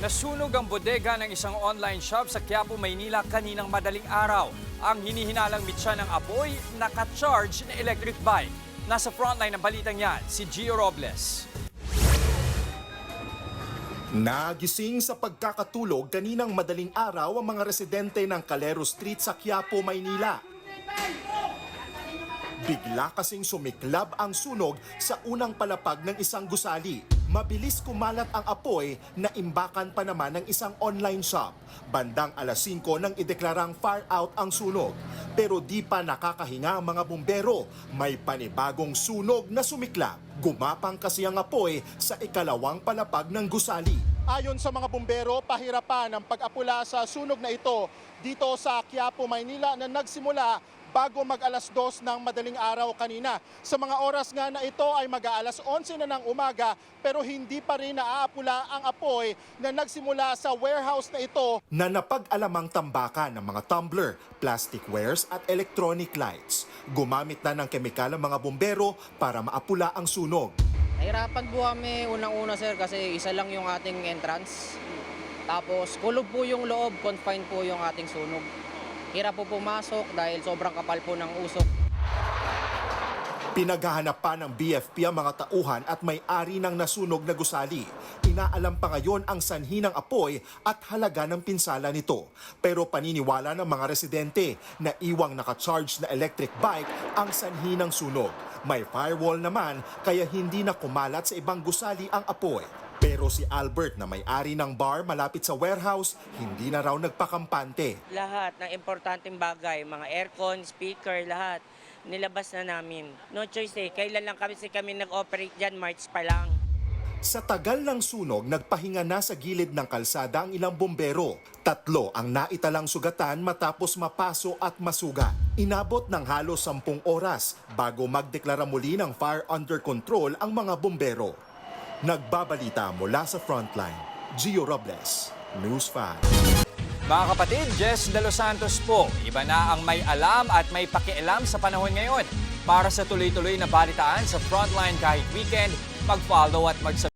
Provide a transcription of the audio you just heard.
Nasunog ang bodega ng isang online shop sa Quiapo, Maynila kaninang madaling araw. Ang hinihinalang mitsa ng apoy, naka-charge na electric bike. Nasa frontline ng balitang yan, si Gio Robles. Nagising sa pagkakatulog kaninang madaling araw ang mga residente ng Calero Street sa Quiapo, Maynila. Bigla kasing sumiklab ang sunog sa unang palapag ng isang gusali. Mabilis kumalat ang apoy na imbakan pa naman ng isang online shop. Bandang alas 5 nang ideklarang fire out ang sunog. Pero di pa nakakahinga ang mga bumbero. May panibagong sunog na sumiklab. Gumapang kasi ang apoy sa ikalawang palapag ng gusali. Ayon sa mga bumbero, pahirapan ang pag-apula sa sunog na ito dito sa Quiapo, Maynila na nagsimula bago mag-alas 2 ng madaling araw kanina. Sa mga oras nga na ito ay mag-aalas 11 na ng umaga pero hindi pa rin naaapula ang apoy na nagsimula sa warehouse na ito na napag-alamang tambakan ng mga tumbler, plastic wares at electronic lights. Gumamit na ng kemikal ang mga bumbero para maapula ang sunog. Nahirapan po kami unang-una sir kasi isa lang yung ating entrance. Tapos kulob po yung loob, confined po yung ating sunog. Hirap po pumasok dahil sobrang kapal po ng usok. Pinaghahanap pa ng BFP ang mga tauhan at may-ari ng nasunog na gusali. Inaalam pa ngayon ang sanhi ng apoy at halaga ng pinsala nito. Pero paniniwala ng mga residente na iwang naka-charge na electric bike ang sanhi ng sunog. May firewall naman kaya hindi na kumalat sa ibang gusali ang apoy. Pero si Albert na may-ari ng bar malapit sa warehouse, hindi na raw nagpakampante. Lahat ng importanteng bagay, mga aircon, speaker, lahat, nilabas na namin. No choice kailan lang kami nag-operate dyan, March pa lang. Sa tagal ng sunog, nagpahinga na sa gilid ng kalsada ang ilang bumbero. 3 ang naitalang sugatan matapos mapaso at masugat. Inabot ng halos 10 oras bago magdeklara muli ng fire under control ang mga bumbero. Nagbabalita mula sa frontline, Gio Robles, News 5. Mga kapatid, Jess De Los Santos po. Iba na ang may alam at may pakialam sa panahon ngayon. Para sa tuloy-tuloy na balitaan sa frontline kahit weekend, mag-follow at mag-subscribe.